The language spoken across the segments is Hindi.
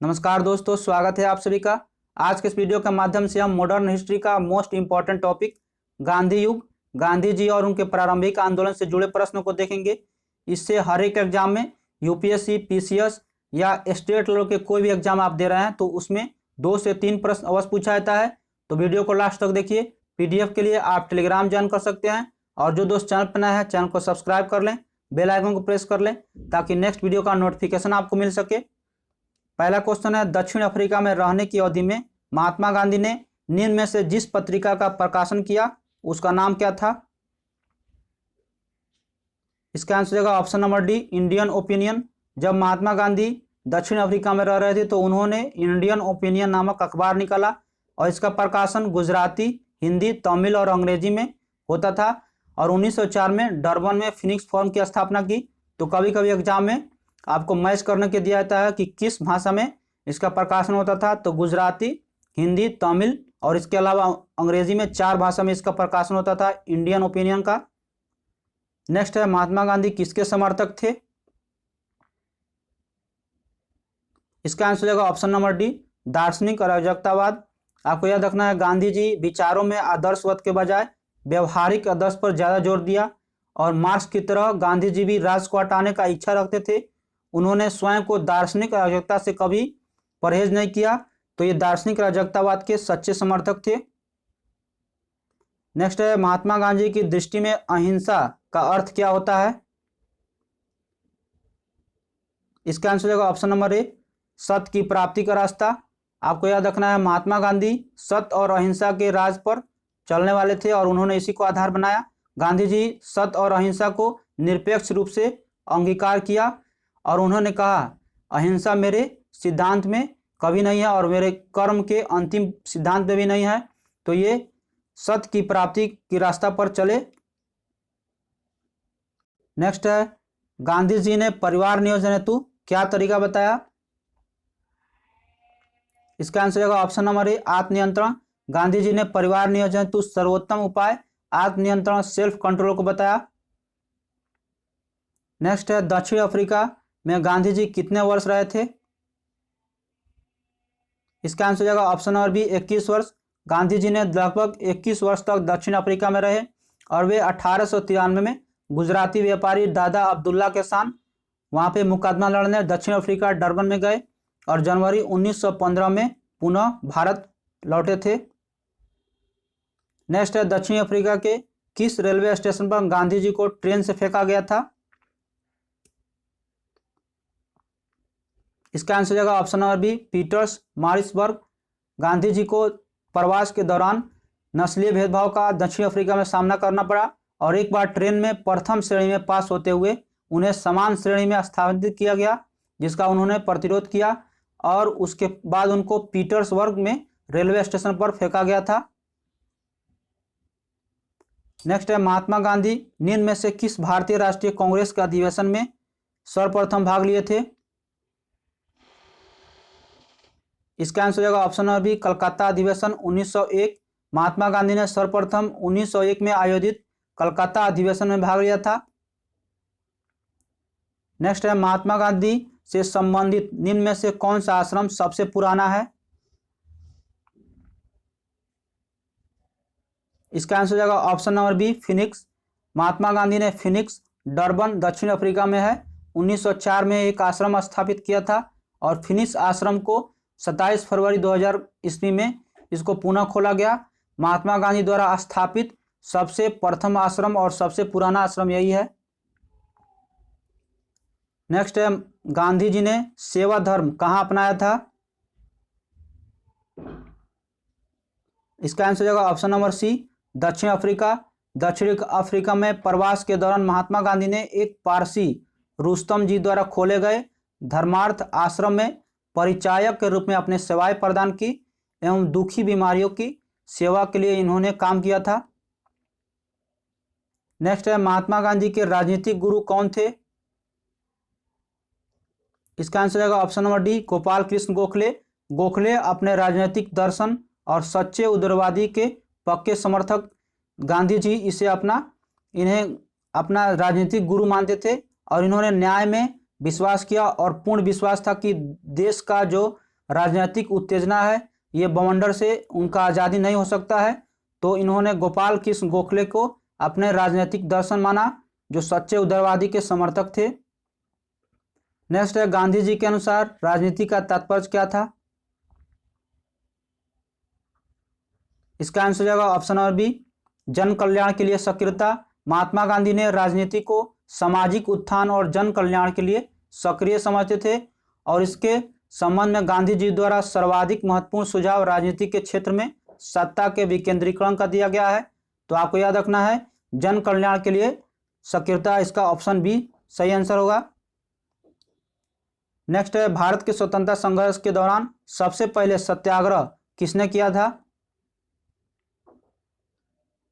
नमस्कार दोस्तों, स्वागत है आप सभी का। आज के इस वीडियो के माध्यम से हम मॉडर्न हिस्ट्री का मोस्ट इंपॉर्टेंट टॉपिक गांधी युग, गांधी जी और उनके प्रारंभिक आंदोलन से जुड़े प्रश्नों को देखेंगे। इससे हर एक एग्जाम में यूपीएससी, पीसीएस या स्टेट लेवल के कोई भी एग्जाम आप दे रहे हैं तो उसमें 2 से 3 प्रश्न अवश्य पूछा जाता है। तो वीडियो को लास्ट तक देखिए। पीडीएफ के लिए आप टेलीग्राम ज्वाइन कर सकते हैं और जो दोस्त चैनल पर नए हैं चैनल को सब्सक्राइब कर लें, बेल आइकन को प्रेस कर लें ताकि नेक्स्ट वीडियो का नोटिफिकेशन आपको मिल सके। पहला क्वेश्चन है, दक्षिण अफ्रीका में रहने की अवधि में महात्मा गांधी ने निम्न में से जिस पत्रिका का प्रकाशन किया उसका नाम क्या था? इसका आंसर होगा option number D, Indian opinion. जब महात्मा गांधी दक्षिण अफ्रीका में रह रहे थे तो उन्होंने इंडियन ओपिनियन नामक अखबार निकाला और इसका प्रकाशन गुजराती, हिंदी, तमिल और अंग्रेजी में होता था। और 1904 में डरबन में फिनिक्स फॉर्म की स्थापना की। तो कभी कभी एग्जाम में आपको मैच करने के दिया जाता है कि किस भाषा में इसका प्रकाशन होता था। तो गुजराती, हिंदी, तमिल और इसके अलावा अंग्रेजी में 4 भाषा में इसका प्रकाशन होता था इंडियन ओपिनियन का। नेक्स्ट है, महात्मा गांधी किसके समर्थक थे? इसका आंसर होगा ऑप्शन नंबर डी, दार्शनिक अराजकतावाद। आपको याद रखना है, गांधी जी विचारों में आदर्शवाद के बजाय व्यवहारिक आदर्श पर ज्यादा जोर दिया और मार्क्स की तरह गांधी जी भी राज को हटाने का इच्छा रखते थे। उन्होंने स्वयं को दार्शनिक अराजकता से कभी परहेज नहीं किया। तो ये दार्शनिक अराजकतावाद के सच्चे समर्थक थे। नेक्स्ट है, महात्मा गांधी की दृष्टि में अहिंसा का अर्थ क्या होता है? इसका आंसर होगा ऑप्शन नंबर ए, सत्य की प्राप्ति का रास्ता। आपको याद रखना है, महात्मा गांधी सत्य और अहिंसा के राज पर चलने वाले थे और उन्होंने इसी को आधार बनाया। गांधी जी सत्य और अहिंसा को निरपेक्ष रूप से अंगीकार किया और उन्होंने कहा, अहिंसा मेरे सिद्धांत में कभी नहीं है और मेरे कर्म के अंतिम सिद्धांत में भी नहीं है। तो ये सत्य की प्राप्ति की रास्ता पर चले। नेक्स्ट है, गांधी जी ने परिवार नियोजन हेतु क्या तरीका बताया? इसका आंसर होगा ऑप्शन नंबर ए, आत्मनियंत्रण। गांधी जी ने परिवार नियोजन हेतु सर्वोत्तम उपाय आत्मनियंत्रण, सेल्फ कंट्रोल को बताया। नेक्स्ट है, दक्षिण अफ्रीका में गांधी जी कितने वर्ष रहे थे? इसका आंसर होगा ऑप्शन नंबर बी, 21 वर्ष। गांधी जी ने लगभग 21 वर्ष तक दक्षिण अफ्रीका में रहे और वे 1893 में गुजराती व्यापारी दादा अब्दुल्ला के साथ वहां पे मुकदमा लड़ने दक्षिण अफ्रीका डरबन में गए और जनवरी 1915 में पुनः भारत लौटे थे। नेक्स्ट है, दक्षिण अफ्रीका के किस रेलवे स्टेशन पर गांधी जी को ट्रेन से फेंका गया था? इसका आंसर होगा option number B, Pietermaritzburg. Gandhi ji को प्रवास के दौरान नस्लीय भेदभाव का दक्षिण अफ्रीका में सामना करना पड़ा और एक बार ट्रेन में प्रथम श्रेणी में पास होते हुए उन्हें समान श्रेणी में स्थानांतरित किया गया, जिसका उन्होंने प्रतिरोध किया और उसके बाद उनको पीटर्सबर्ग में रेलवे स्टेशन पर फेंका गया था। नेक्स्ट है, महात्मा गांधी निम्न में से किस भारतीय राष्ट्रीय कांग्रेस के अधिवेशन में सर्वप्रथम भाग लिए थे? इसका आंसर होगा ऑप्शन नंबर बी, कलकत्ता अधिवेशन 1901। महात्मा गांधी ने सर्वप्रथम 1901 में आयोजित कलकत्ता अधिवेशन में भाग लिया था। नेक्स्ट है, महात्मा गांधी से संबंधित निम्न में से कौन सा आश्रम सबसे पुराना है? इसका आंसर होगा option number B, Phoenix. Mahatma Gandhi ने फिनिक्स, डरबन, दक्षिण अफ्रीका में है, 1904 में एक आश्रम स्थापित किया था और फिनिक्स आश्रम को 27 फरवरी 2000 ईस्वी में इसको पुनः खोला गया। महात्मा गांधी द्वारा स्थापित सबसे प्रथम आश्रम और सबसे पुराना आश्रम यही है। नेक्स्ट है, गांधी जी ने सेवा धर्म कहाँ अपनाया था? इसका आंसर होगा ऑप्शन नंबर सी, दक्षिण अफ्रीका। दक्षिण अफ्रीका में प्रवास के दौरान महात्मा गांधी ने एक पारसी रुस्तम जी द्वारा खोले गए धर्मार्थ आश्रम में परिचायक के रूप में अपने सेवाएं प्रदान की एवं दुखी बीमारियों की सेवा के लिए इन्होंने काम किया था। नेक्स्ट है, महात्मा गांधी के राजनीतिक गुरु कौन थे? इसका आंसर होगा option number D, Gopal Krishna Gokhale. Gokhale अपने राजनीतिक दर्शन और सच्चे उदारवादी के पक्के समर्थक गांधी जी इन्हें अपना राजनीतिक गुरु मानते थे और इन्होंने न्याय में विश्वास किया और पूर्ण विश्वास था कि देश का जो राजनीतिक उत्तेजना है, ये बवंडर से उनका आज़ादी नहीं हो सकता है। तो इन्होंने गोपाल कृष्ण गोखले को अपने राजनीतिक दर्शन माना, जो सच्चे उदारवादी के समर्थक थे। नेक्स्ट है, गांधी जी के अनुसार राजनीति का तात्पर्य क्या था? इसका आंसर हो जाएगा ऑप्शन नंबर बी, जन कल्याण के लिए सक्रियता। महात्मा गांधी ने राजनीति को सामाजिक उत्थान और जन कल्याण के लिए सक्रिय समझते थे और इसके संबंध में गांधी जी द्वारा सर्वाधिक महत्वपूर्ण सुझाव राजनीति के क्षेत्र में सत्ता के विकेंद्रीकरण का दिया गया है। तो आपको याद रखना है जन कल्याण के लिए सक्रियता, इसका ऑप्शन बी सही आंसर होगा। नेक्स्ट है, भारत के स्वतंत्रता संघर्ष के दौरान सबसे पहले सत्याग्रह किसने किया था?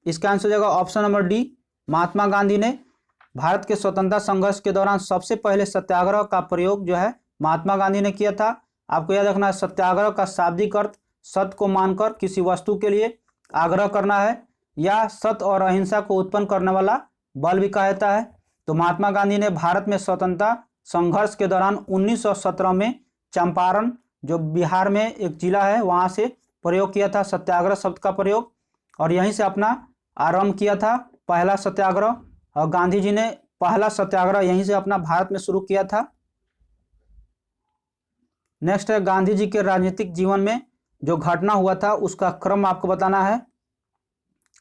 इसका आंसर हो जाएगा option number D, Mahatma Gandhi ने भारत के स्वतंत्रता संघर्ष के दौरान सबसे पहले सत्याग्रह का प्रयोग जो है महात्मा गांधी ने किया था। आपको याद रखना है सत्याग्रह का शाब्दिक अर्थ सत्य को मानकर किसी वस्तु के लिए आग्रह करना है या सत्य और अहिंसा को उत्पन्न करने वाला बल भी कहा जाता है। तो महात्मा गांधी ने भारत में स्वतंत्रता संघर्ष के दौरान 1917 में चंपारण, जो बिहार में एक जिला है, वहां से प्रयोग किया था सत्याग्रह शब्द का प्रयोग और यहीं से अपना आरंभ किया था पहला सत्याग्रह। और गांधी जी ने पहला सत्याग्रह यहीं से अपना भारत में शुरू किया था। नेक्स्ट है, गांधी जी के राजनीतिक जीवन में जो घटना हुआ था उसका क्रम आपको बताना है।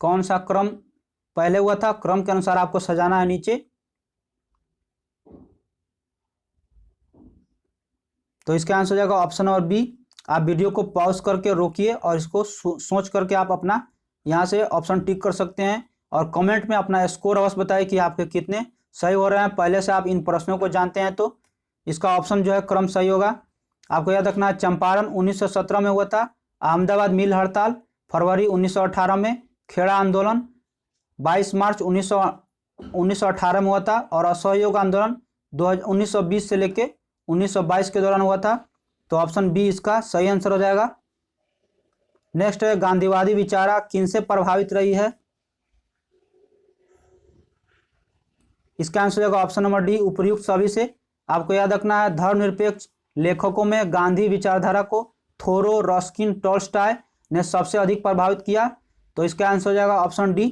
कौन सा क्रम पहले हुआ था, क्रम के अनुसार आपको सजाना है नीचे। तो इसका आंसर हो जाएगा ऑप्शन नंबर बी। आप वीडियो को पॉज करके रोकिए और इसको सोच करके आप अपना यहाँ से ऑप्शन टिक कर सकते हैं और कमेंट में अपना स्कोर अवश्य बताइए कि आपके कितने सही हो रहे हैं। पहले से आप इन प्रश्नों को जानते हैं तो इसका ऑप्शन जो है क्रम सही होगा। आपको याद रखना है चंपारण 1917 में हुआ था, अहमदाबाद मिल हड़ताल फरवरी 1918 में, खेड़ा आंदोलन 22 मार्च 1918 में हुआ था और असहयोग आंदोलन 1920 से लेकर 1922 के दौरान हुआ था। तो ऑप्शन बी इसका सही आंसर हो जाएगा। नेक्स्ट है, गांधीवादी विचारा किनसे प्रभावित रही है? इसका आंसर हो जाएगा ऑप्शन नंबर डी, उपर्युक्त सभी से। आपको याद रखना है धर्मनिरपेक्ष लेखकों में गांधी विचारधारा को थोरो, रस्किन, टॉल्स्टॉय ने सबसे अधिक प्रभावित किया। तो इसका आंसर हो जाएगा ऑप्शन डी।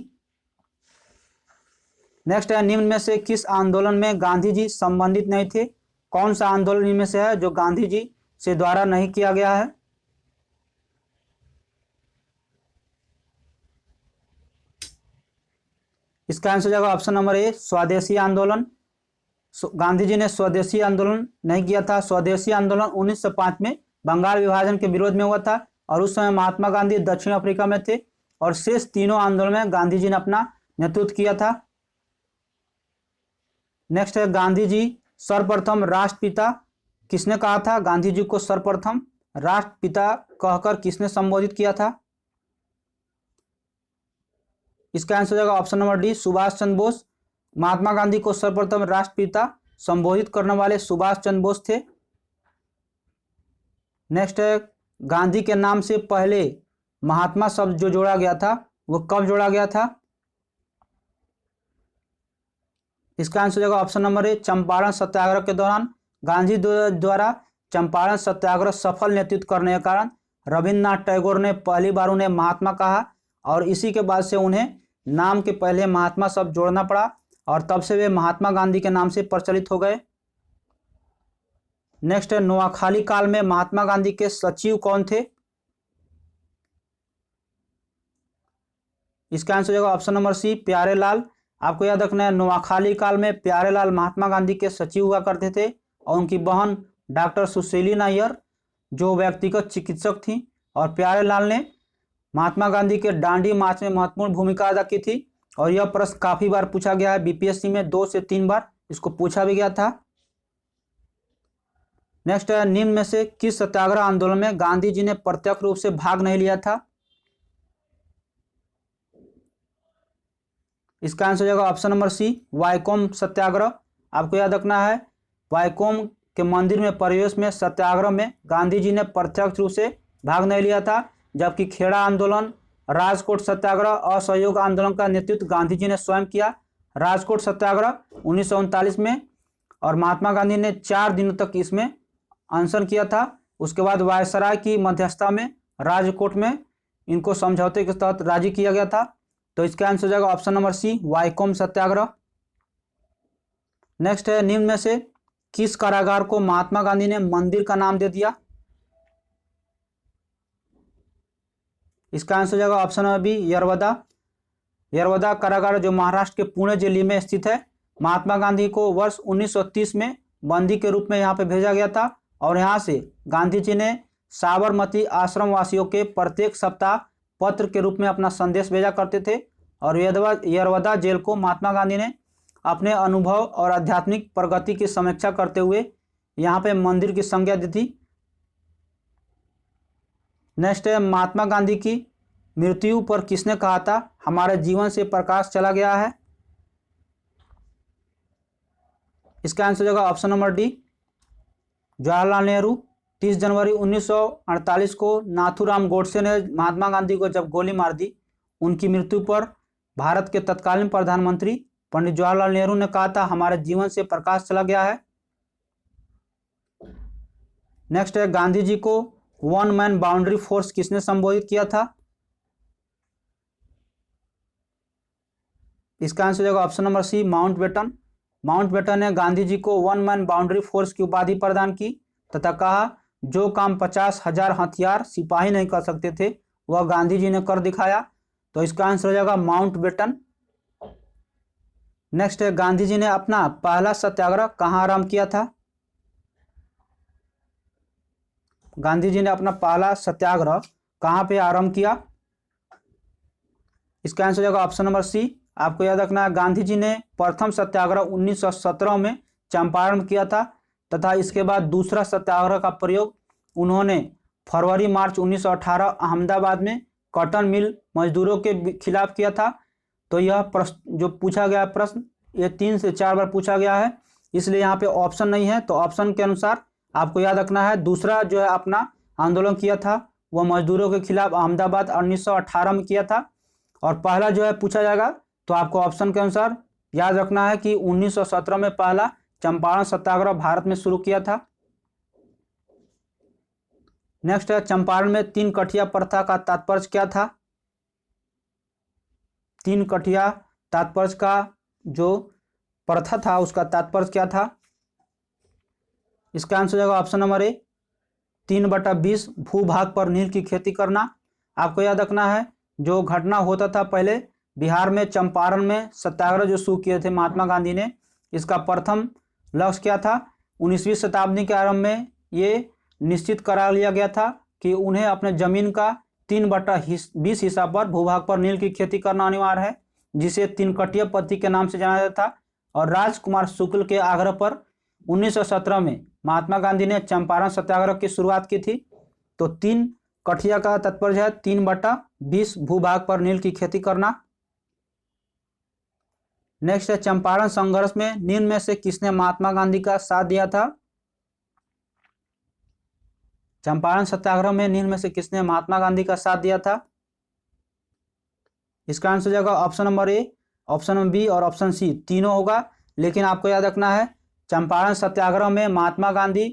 नेक्स्ट है, निम्न में से किस आंदोलन में गांधी जी संबंधित नहीं थे? कौन सा आंदोलन इनमें से है जो गांधी जी से द्वारा नहीं किया गया है? इसका आंसर हो जाएगा ऑप्शन नंबर ए, स्वदेशी आंदोलन। गांधी जी ने स्वदेशी आंदोलन नहीं किया था। स्वदेशी आंदोलन 1905 में बंगाल विभाजन के विरोध में हुआ था और उस समय महात्मा गांधी दक्षिण अफ्रीका में थे और शेष तीनों आंदोलन में गांधी जी ने अपना नेतृत्व किया था। नेक्स्ट है, गांधी जी सर्वप्रथम राष्ट्रपिता किसने कहा था? गांधी जी को सर्वप्रथम राष्ट्रपिता कहकर किसने संबोधित किया था? इसका आंसर हो जाएगा option number D, Subhash Chandra Bose. Mahatma Gandhi को सर्वप्रथम राष्ट्रपिता संबोधित करने वाले सुभाष चंद्र बोस थे। नेक्स्ट है, गांधी के नाम से पहले महात्मा शब्द जो जोड़ा गया था वो कब जोड़ा गया था? इसका आंसर हो जाएगा ऑप्शन नंबर ए, चंपारण सत्याग्रह के दौरान। गांधी द्वारा चंपारण सत्याग्रह सफल नेतृत्व करने के कारण रविन्द्रनाथ टैगोर ने पहली बार उन्हें महात्मा कहा और इसी के बाद से उन्हें नाम के पहले महात्मा शब्द जोड़ना पड़ा और तब से वे महात्मा गांधी के नाम से प्रचलित हो गए। नेक्स्ट है, नोआखाली काल में महात्मा गांधी के सचिव कौन थे? इसका आंसर हो जाएगा ऑप्शन नंबर सी, प्यारेलाल। आपको याद रखना है नोआखाली काल में प्यारेलाल महात्मा गांधी के सचिव हुआ करते थे और उनकी बहन डॉक्टर सुशीली नायर जो व्यक्तिगत चिकित्सक थी और प्यारेलाल ने महात्मा गांधी के दांडी मार्च में महत्वपूर्ण भूमिका अदा की थी और यह प्रश्न काफी बार पूछा गया है बीपीएससी में, 2 से 3 बार इसको पूछा भी गया था। नेक्स्ट है, निम्न में से किस सत्याग्रह आंदोलन में गांधी जी ने प्रत्यक्ष रूप से भाग नहीं लिया था? इसका आंसर हो जाएगा ऑप्शन नंबर सी, वाइकोम सत्याग्रह। आपको याद रखना है वाइकोम के मंदिर में प्रवेश में सत्याग्रह में गांधी जी ने प्रत्यक्ष रूप से भाग नहीं लिया था, जबकि खेड़ा आंदोलन, राजकोट सत्याग्रह, असहयोग आंदोलन का नेतृत्व गांधी जी ने स्वयं किया। राजकोट सत्याग्रह 1939 में और महात्मा गांधी ने 4 दिनों तक इसमें अनशन किया था। उसके बाद वायसराय की मध्यस्थता में राजकोट में इनको समझौते के तहत राजी किया गया था। तो इसका आंसर हो जाएगा ऑप्शन नंबर सी, वाइकोम सत्याग्रह। नेक्स्ट है, निम्न में से किस कारागार को महात्मा गांधी ने मंदिर का नाम दे दिया? इसका आंसर हो जाएगा option number B, Yerwada. Yerwada कारागार जो महाराष्ट्र के पुणे जिले में स्थित है। महात्मा गांधी को वर्ष 1930 में बंदी के रूप में यहाँ पे भेजा गया था और यहाँ से गांधी जी ने साबरमती आश्रम वासियों के प्रत्येक सप्ताह पत्र के रूप में अपना संदेश भेजा करते थे। और यरवदा जेल को महात्मा गांधी ने अपने अनुभव और आध्यात्मिक प्रगति की समीक्षा करते हुए यहाँ पे मंदिर की संज्ञा दी थी। नेक्स्ट है, महात्मा गांधी की मृत्यु पर किसने कहा था हमारे जीवन से प्रकाश चला गया है? इसका आंसर हो जाएगा option number D, Jawaharlal Nehru. 30 जनवरी 1948 को नाथूराम गोडसे ने महात्मा गांधी को जब गोली मार दी, उनकी मृत्यु पर भारत के तत्कालीन प्रधानमंत्री पंडित जवाहरलाल नेहरू ने कहा था हमारे जीवन से प्रकाश चला गया है। नेक्स्ट है, गांधी जी को वन मैन बाउंड्री फोर्स किसने संबोधित किया था? इसका आंसर हो जाएगा option number C, Mountbatten. Mountbatten ने गांधी जी को वन मैन बाउंड्री फोर्स की उपाधि प्रदान की तथा कहा जो काम 50,000 हथियार सिपाही नहीं कर सकते थे वह गांधी जी ने कर दिखाया। तो इसका आंसर हो जाएगा माउंटबेटन। नेक्स्ट है, गांधी जी ने अपना पहला सत्याग्रह कहाँ आरंभ किया था? गांधी जी ने अपना पहला सत्याग्रह कहाँ पे आरंभ किया? इसका आंसर हो जाएगा ऑप्शन नंबर सी। आपको याद रखना है, गांधी जी ने प्रथम सत्याग्रह 1917 में चंपारण किया था तथा इसके बाद दूसरा सत्याग्रह का प्रयोग उन्होंने फरवरी मार्च 1918 अहमदाबाद में कॉटन मिल मजदूरों के खिलाफ किया था। तो यह प्रश्न जो पूछा गया प्रश्न ये 3 से 4 बार पूछा गया है, इसलिए यहाँ पे ऑप्शन नहीं है। तो ऑप्शन के अनुसार आपको याद रखना है, दूसरा जो है अपना आंदोलन किया था वह मजदूरों के खिलाफ अहमदाबाद 1918 में किया था। और पहला जो है पूछा जाएगा तो आपको ऑप्शन के अनुसार याद रखना है कि 1917 में पहला चंपारण सत्याग्रह भारत में शुरू किया था। नेक्स्ट है, चंपारण में 3 कठिया प्रथा का तात्पर्य क्या था? 3 कठिया तात्पर्य का जो प्रथा था उसका तात्पर्य क्या था? इसका आंसर हो जाएगा ऑप्शन नंबर ए, 3/20 भूभाग पर नील की खेती करना। आपको याद रखना है, जो घटना होता था पहले बिहार में चंपारण में सत्याग्रह जो शुरू किए थे महात्मा गांधी ने, इसका प्रथम लक्ष्य क्या था? 19वीं शताब्दी के आरंभ में ये निश्चित करा लिया गया था कि उन्हें अपने जमीन का 3/20 हिस्सा पर भूभाग पर नील की खेती करना अनिवार्य है, जिसे 3 कटिया पद्धति के नाम से जाना जाता था। और राजकुमार शुक्ल के आग्रह पर 1917 में महात्मा गांधी ने चंपारण सत्याग्रह की शुरुआत की थी। तो 3 कठिया का तात्पर्य है 3/20 भूभाग पर नील की खेती करना। नेक्स्ट है, चंपारण संघर्ष में निम्न में से किसने महात्मा गांधी का साथ दिया था? चंपारण सत्याग्रह में निम्न में से किसने महात्मा गांधी का साथ दिया था? इसका आंसर हो जाएगा option number A, option number B और ऑप्शन सी, तीनों होगा। लेकिन आपको याद रखना है, चंपारण सत्याग्रह में महात्मा गांधी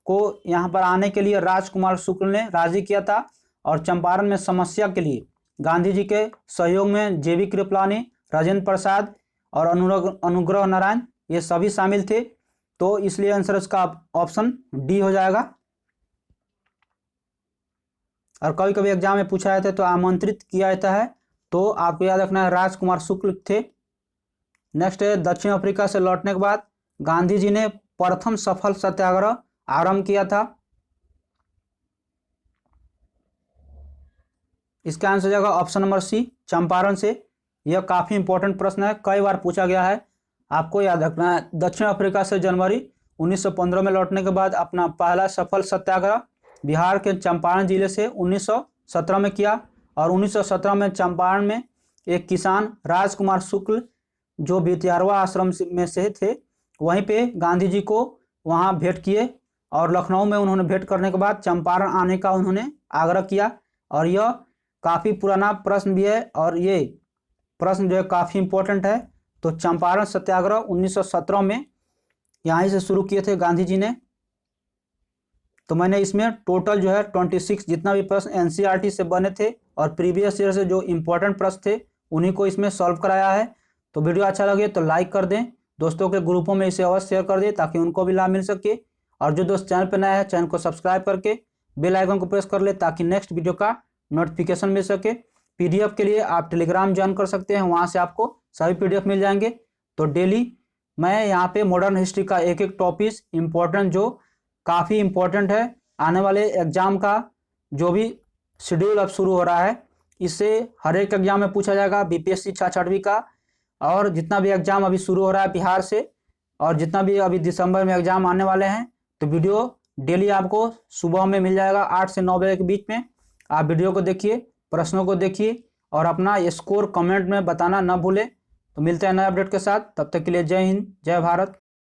को यहाँ पर आने के लिए राजकुमार शुक्ल ने राजी किया था और चंपारण में समस्या के लिए गांधी जी के सहयोग में जेबी कृपलानी, राजेंद्र प्रसाद और अनुग्रह नारायण ये सभी शामिल थे। तो इसलिए आंसर इसका ऑप्शन डी हो जाएगा। और कभी कभी एग्जाम में पूछा जाता है तो आमंत्रित किया जाता है, तो आपको याद रखना है राजकुमार शुक्ल थे। नेक्स्ट है, दक्षिण अफ्रीका से लौटने के बाद गांधी जी ने प्रथम सफल सत्याग्रह आरंभ किया था। इसका आंसर हो जाएगा ऑप्शन नंबर सी, चंपारण से। यह काफी इंपॉर्टेंट प्रश्न है, कई बार पूछा गया है, आपको याद रखना है। दक्षिण अफ्रीका से जनवरी 1915 में लौटने के बाद अपना पहला सफल सत्याग्रह बिहार के चंपारण जिले से 1917 में किया। और 1917 में चंपारण में एक किसान राजकुमार शुक्ल जो भितियारवा आश्रम में से थे, वहीं पे गांधी जी को वहाँ भेंट किए और लखनऊ में उन्होंने भेंट करने के बाद चंपारण आने का उन्होंने आग्रह किया। और यह काफ़ी पुराना प्रश्न भी है और ये प्रश्न जो है काफ़ी इंपॉर्टेंट है। तो चंपारण सत्याग्रह 1917 में यहाँ से शुरू किए थे गांधी जी ने। तो मैंने इसमें टोटल जो है 26 जितना भी प्रश्न एनसीईआरटी से बने थे और प्रीवियस ईयर से जो इम्पोर्टेंट प्रश्न थे उन्हीं को इसमें सॉल्व कराया है। तो वीडियो अच्छा लगे तो लाइक कर दें, दोस्तों के ग्रुपों में इसे अवश्य शेयर कर दें ताकि उनको भी लाभ मिल सके। और जो दोस्त चैनल पर नया है चैनल को सब्सक्राइब करके बेल आइकन को प्रेस कर ले ताकि नेक्स्ट वीडियो का नोटिफिकेशन मिल सके। पीडीएफ के लिए आप टेलीग्राम ज्वाइन कर सकते हैं, वहाँ से आपको सभी पीडीएफ मिल जाएंगे। तो डेली मैं यहाँ पे मॉडर्न हिस्ट्री का एक एक टॉपिक इम्पोर्टेंट जो काफ़ी इम्पोर्टेंट है आने वाले एग्जाम का जो भी शेड्यूल अब शुरू हो रहा है, इससे हर एक एग्जाम में पूछा जाएगा बीपीएससी 6वीं का। और जितना भी एग्जाम अभी शुरू हो रहा है बिहार से और जितना भी अभी दिसंबर में एग्जाम आने वाले हैं, तो वीडियो डेली आपको सुबह में मिल जाएगा 8 से 9 बजे के बीच में। आप वीडियो को देखिए, प्रश्नों को देखिए और अपना स्कोर कमेंट में बताना ना भूलें। तो मिलते हैं नए अपडेट के साथ, तब तक के लिए जय हिंद, जय भारत।